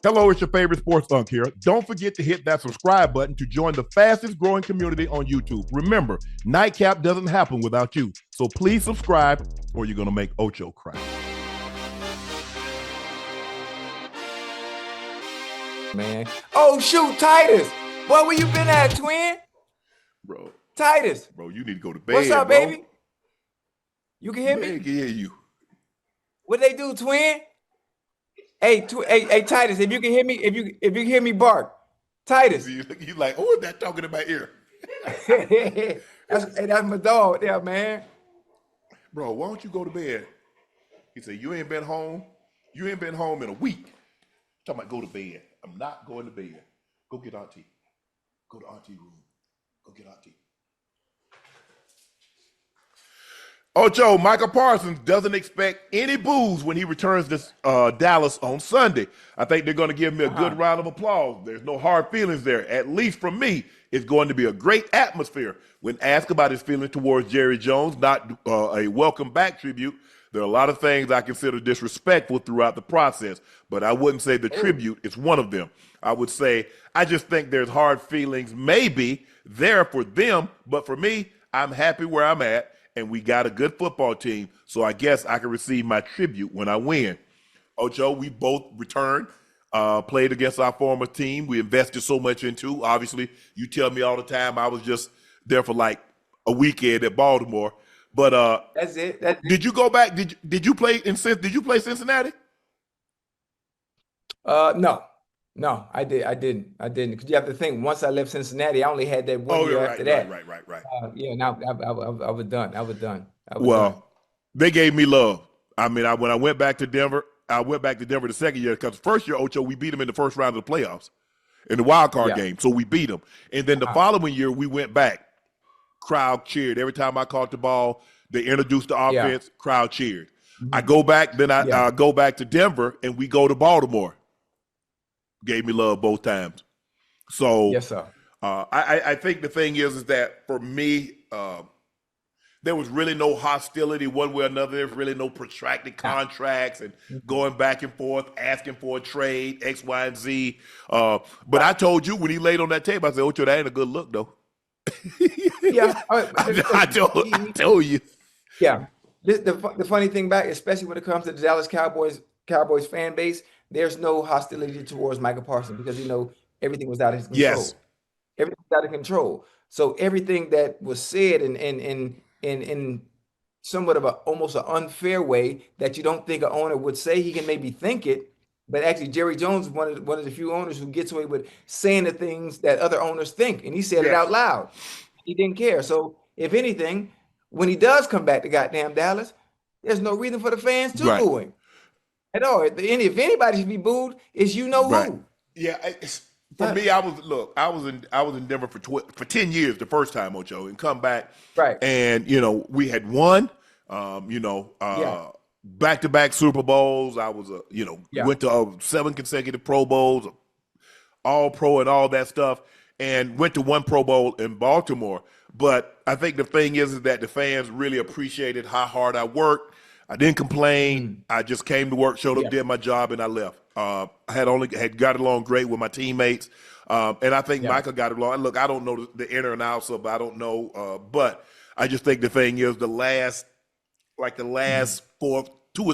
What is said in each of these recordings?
Hello, it's your favorite sports Unc here. Don't forget to hit that subscribe button to join the fastest growing community on YouTube. Remember, Nightcap doesn't happen without you. So please subscribe or you're going to make Ocho cry. Man. Oh, shoot, Titus. Boy, where you been at, twin? Bro. Titus. Bro, you need to go to bed, what's up, bro. baby? You can hear me? I can hear you. What they do, twin? Hey, Titus, if you can hear me, if you can hear me bark. Titus. You like, who is that talking in my ear? that's my dog there, man. Bro, why don't you go to bed? He said, you ain't been home. You ain't been home in a week. Talking about go to bed. I'm not going to bed. Go get Auntie. Go to Auntie room. Go get Auntie. Ocho, Micah Parsons doesn't expect any boos when he returns to Dallas on Sunday. I think they're going to give me a good round of applause. There's no hard feelings there. At least from me, it's going to be a great atmosphere. When asked about his feelings towards Jerry Jones, not a welcome back tribute, there are a lot of things I consider disrespectful throughout the process, but I wouldn't say the tribute is one of them. I would say I just think there's hard feelings maybe there for them, but for me, I'm happy where I'm at. And we got a good football team, so I guess I can receive my tribute when I win. Ocho, we both returned, played against our former team. We invested so much into. Obviously, you tell me all the time I was just there for like a weekend at Baltimore. But that's it. Did you go back? Did you play Cincinnati? No, I didn't. Because you have to think, once I left Cincinnati, I only had that one year after that. Right. Now I was done. They gave me love. I mean, when I went back to Denver, the second year because the first year, Ocho, we beat them in the first round of the playoffs in the wild card game. So we beat them. And then the following year, we went back. Crowd cheered. Every time I caught the ball, they introduced the offense, crowd cheered. I go back, then I go back to Denver, and we go to Baltimore. Gave me love both times. So yes, sir. I think the thing is that for me, there was really no hostility one way or another. There's really no protracted contracts and going back and forth, asking for a trade, X, Y, and Z. But I told you when he laid on that table, I said, Ocho, that ain't a good look, though. I told you. Yeah. The funny thing about it, especially when it comes to the Dallas Cowboys fan base, there's no hostility towards Micah Parsons because everything was out of his control. Yes. Everything was out of control. So everything that was said in somewhat of almost an unfair way that you don't think an owner would say, he can maybe think it, but actually Jerry Jones is one of the few owners who gets away with saying the things that other owners think, and he said it out loud. He didn't care. So if anything, when he does come back to goddamn Dallas, there's no reason for the fans to boo him at all. If anybody should be booed, it's who. Yeah, for me, I was in Denver for 10 years the first time, Ocho, and come back. Right. And we had won, back-to-back Super Bowls. I was went to 7 consecutive Pro Bowls, all pro and all that stuff, and went to 1 Pro Bowl in Baltimore. But I think the thing is that the fans really appreciated how hard I worked. I didn't complain. I just came to work, showed up, did my job, and I left. I had got along great with my teammates, and I think Micah got along. And look, I don't know the inner and outs of, I don't know, but I just think the thing is the last 2 or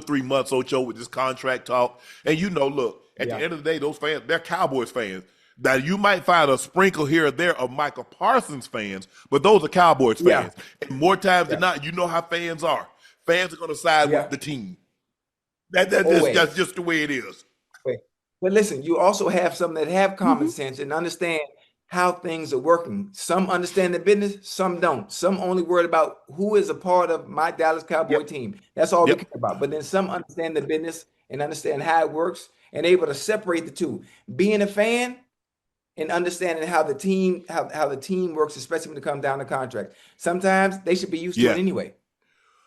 3 months, Ocho, with this contract talk, and look, at the end of the day, those fans, they're Cowboys fans. Now, you might find a sprinkle here or there of Micah Parsons fans, but those are Cowboys fans. And more times than not, you know how fans are. Fans are going to side with the team. That's just the way it is. But listen, you also have some that have common sense and understand how things are working. Some understand the business, some don't. Some only worried about who is a part of my Dallas Cowboy team. That's all they care about. But then some understand the business and understand how it works and able to separate the two. Being a fan and understanding how the team works, especially when it comes down to contract. Sometimes they should be used to it anyway.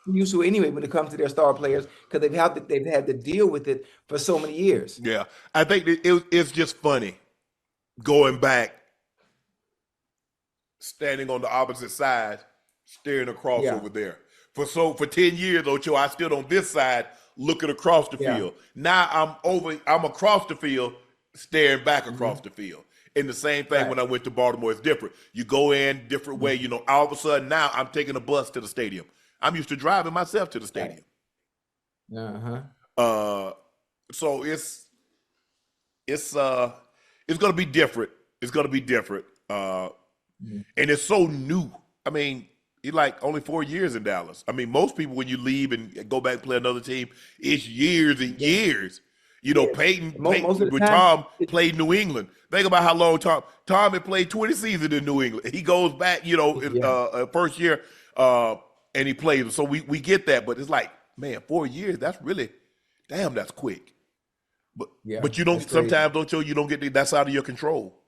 Used to it anyway when it comes to their star players because they've had to deal with it for so many years. Yeah, I think it's just funny going back, standing on the opposite side, staring across over there. For 10 years, Ocho, I stood on this side looking across the field. Now I'm across the field staring back across the field. And the same thing when I went to Baltimore is different. You go in different way. You know, all of a sudden now I'm taking a bus to the stadium. I'm used to driving myself to the stadium. So it's gonna be different. It's gonna be different. And it's so new. I mean, you're like only 4 years in Dallas. I mean, most people when you leave and go back and play another team, it's years and years. You know, Peyton with Tom played New England. Think about how long Tom had played 20 seasons in New England. He goes back, you know, first year, and he plays. So we get that, but it's like, man, 4 years. That's really, damn, that's quick. But you don't sometimes you don't get that's out of your control.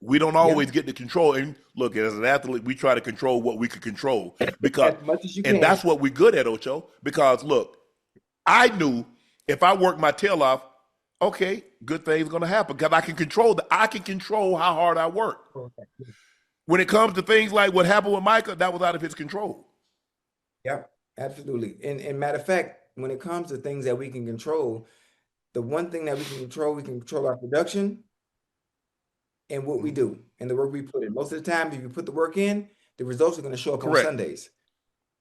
We don't always get the control. And look, as an athlete, we try to control what we can control because, as much as you can. And that's what we're good at, Ocho. Because look, I knew if I work my tail off, okay, good things gonna happen because I can control how hard I work. When it comes to things like what happened with Micah, that was out of his control. Yeah, absolutely. And matter of fact, when it comes to things that we can control, the one thing that we can control our production and what we do and the work we put in. Most of the time, if you put the work in, the results are going to show up on Sundays.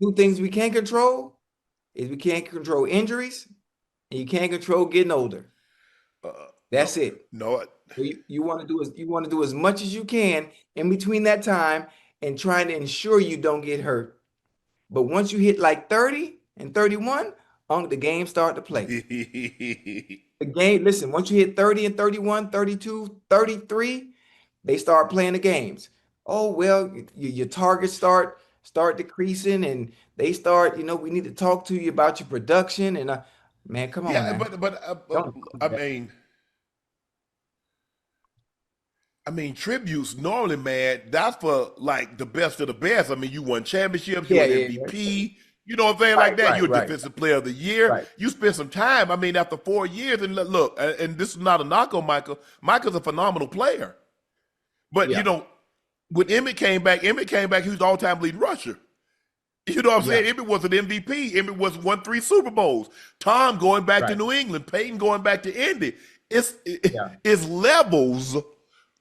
Two things we can't control is we can't control injuries and you can't control getting older. That's it. No. You want to do as much as you can in between that time and trying to ensure you don't get hurt. But once you hit like 30 and 31, the game start to play. The game, listen, once you hit 30 and 31, 32, 33, they start playing the games. Oh, well, your targets start decreasing and they start, we need to talk to you about your production. And man, come on, man. I mean, tributes normally, man, that's for like the best of the best. I mean, you won championships, you're an MVP, you know what I'm saying? Like that, you're a defensive player of the year. You spent some time. I mean, after 4 years, and look, and this is not a knock on Micah. Micah's a phenomenal player. But, when Emmett came back, he was all-time lead rusher. You know what I'm saying? Emmett was an MVP. Emmett won 3 Super Bowls. Tom going back to New England. Peyton going back to Indy. It's levels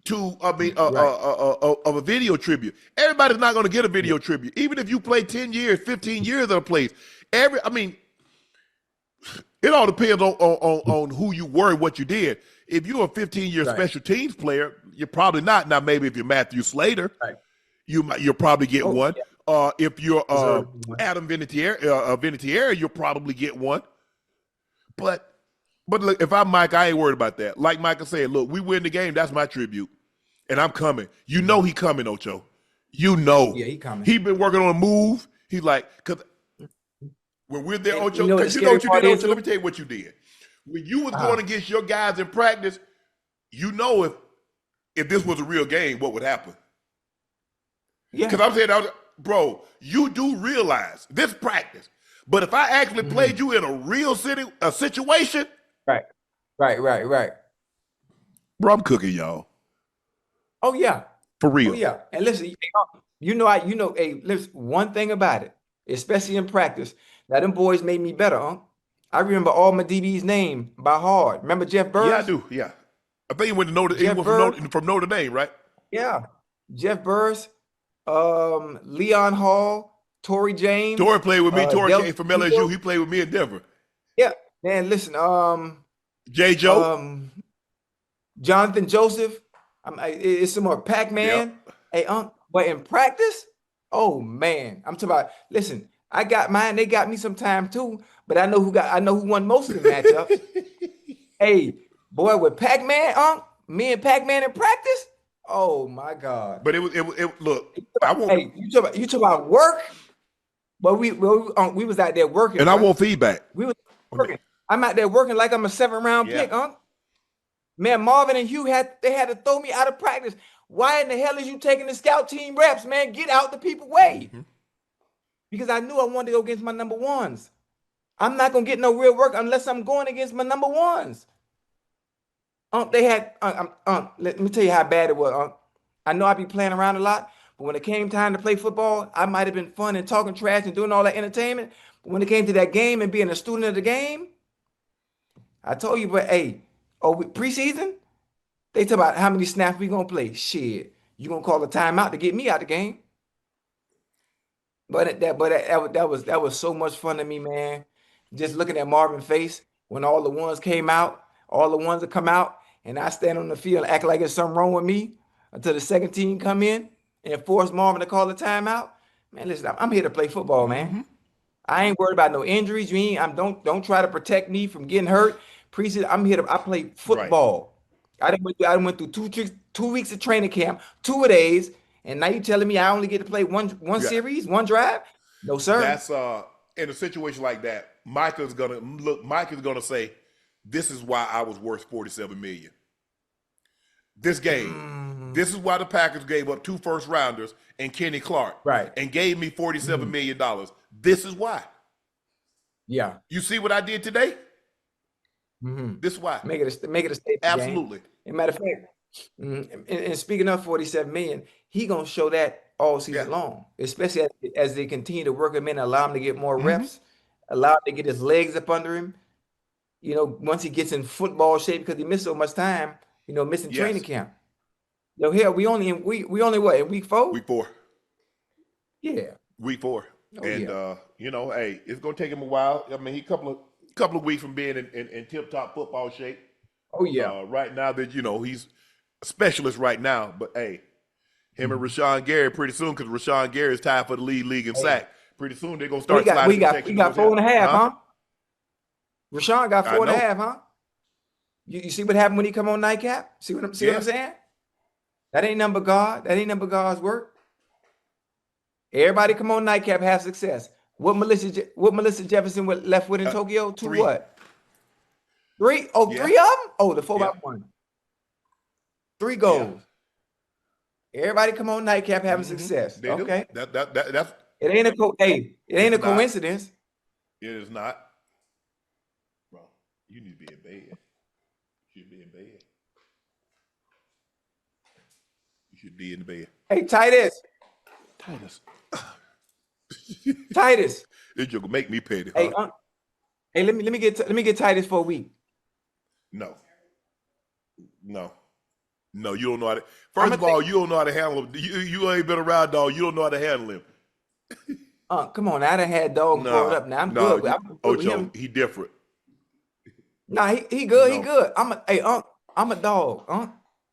to of a video tribute. Everybody's not going to get a video tribute. Even if you play 10 years, 15 years at a place. It all depends on who you were and what you did. If you're a 15-year special teams player, you're probably not. Now, maybe if you're Matthew Slater, you'll probably get one. If you're Adam Vinatieri, you'll probably get one. But look, if I'm Mike, I ain't worried about that. Like Micah said, look, we win the game. That's my tribute, and I'm coming. You know he coming, Ocho. You know. Yeah, he coming. He been working on a move. He's like, because when we're there, Ocho, because you know what you did, Ocho. Let me tell you what you did. When you was going against your guys in practice, you know if this was a real game, what would happen. Yeah. Because I'm saying, bro, you do realize this practice. But if I actually played you in a real situation. Right. Bro, I'm cooking y'all. Oh, yeah. For real. Oh, yeah. And listen, listen, one thing about it, especially in practice, now them boys made me better, huh? I remember all my DB's name by heart. Remember Jeff Burrs? Yeah, I do. Yeah. I think he went to from Notre Dame, right? Yeah. Jeff Burrs, Leon Hall, Torrey James. Torrey played with me. Torrey came from LSU. He played with me in Denver. Yeah. Man, listen. J. Joe. Jonathan Joseph. It's some more Pac-Man. Yep. Hey, but in practice, oh man. I'm talking about, listen, I got mine. They got me some time too. But I know who won most of the matchups. Hey, boy, with Pac-Man, me and Pac-Man in practice. Oh my God! But it look. Hey, you talk about work, but we was out there working, and I want feedback. We was working. I'm out there working like I'm a 7th-round pick, Man, Marvin and Hugh had to throw me out of practice. Why in the hell is you taking the scout team reps, man? Get out the people way. Because I knew I wanted to go against my number ones. I'm not gonna get no real work unless I'm going against my number ones. They had let me tell you how bad it was. I know I be playing around a lot, but when it came time to play football, I might have been fun and talking trash and doing all that entertainment. But when it came to that game and being a student of the game, I told you, but hey, preseason, They talk about how many snaps we gonna play. Shit, you gonna call a timeout to get me out the game? That was so much fun to me, man. Just looking at Marvin's face when all the ones came out, all the ones that come out, and I stand on the field and act like there's something wrong with me until the second team come in and force Marvin to call a timeout. Man, listen, I'm here to play football, man. I ain't worried about no injuries. You ain't. Don't try to protect me from getting hurt. Preseason, I'm here to. I play Right. football. I done went through 2 weeks of training camp, 2 days, and now you telling me I only get to play one Yeah. series, one drive? No, sir. That's in a situation like that, Micah's gonna say, this is why I was worth 47 million. This game. This is why the Packers gave up 2 first rounders and Kenny Clark. Right. And gave me $47 million. This is why. Yeah. You see what I did today? This is why. Make it a statement game. Absolutely. As a matter of fact, and speaking of 47 million, he gonna show that all season long, especially as they continue to work him in, allow him to get more reps, allow him to get his legs up under him. You know, once he gets in football shape, because he missed so much time, missing training camp. Hell, we only what, in week 4? Week 4. Yeah. Week 4. Oh, And yeah. hey, it's gonna take him a while. I mean, he couple of weeks from being in tip-top football shape. Oh, yeah. Right now that he's a specialist right now, but hey, him and Rashawn Gary pretty soon, because Rashawn Gary is tied for the league in sack. Pretty soon they're gonna start sliding. We got 4.5, huh? Rashawn got 4.5, huh? You see what happened when he come on Nightcap? See what I'm saying? That ain't number God. That ain't number God's work. Everybody come on Nightcap, have success. What Melissa Jefferson left with in Tokyo? 2 3. what? 3? Oh, 3 of them? Oh, the 4x1. 3 goals. Everybody come on Nightcap having success. They okay. Do. That's it ain't a coincidence. It is not. Bro, you need to be in bed. You should be in bed. You should be in the bed. Hey, Titus. Titus. This joke make me petty. Hey, let me get Titus for a week. No, you don't know how to. First of all, you don't know how to handle him. You ain't been around, dog. You don't know how to handle him. Come on, I done had dog pulled up. Now I'm good. I'm good with Ocho, him. he different. Nah, he good. He good. I'm a dog.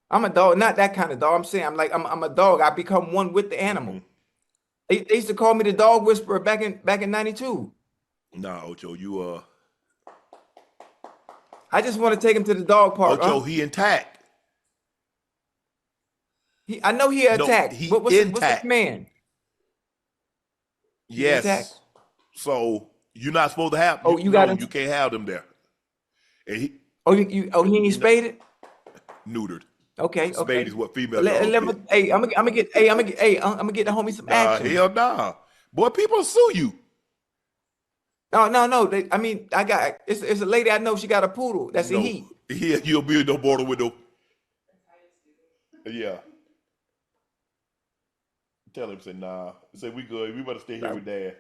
I'm a dog. Not that kind of dog. I'm saying I'm a dog. I become one with the animal. They used to call me the dog whisperer back in 92. Nah, Ocho, you I just want to take him to the dog park. Ocho, he intact. I know he attacked. He what's intact. the man? Yes. Intact? So you're not supposed to have. Oh, you got him. You can't have them there. And he he spaded? Neutered. Okay. Spade is what female. Hey, I'm gonna get the homie some action. Hell nah. Boy, people sue you. No. It's a lady I know. She got a poodle. That's in heat. Yeah, you'll be in no border with no. Yeah. Tell him, say, nah. Say, we good. We better stay here with Dad.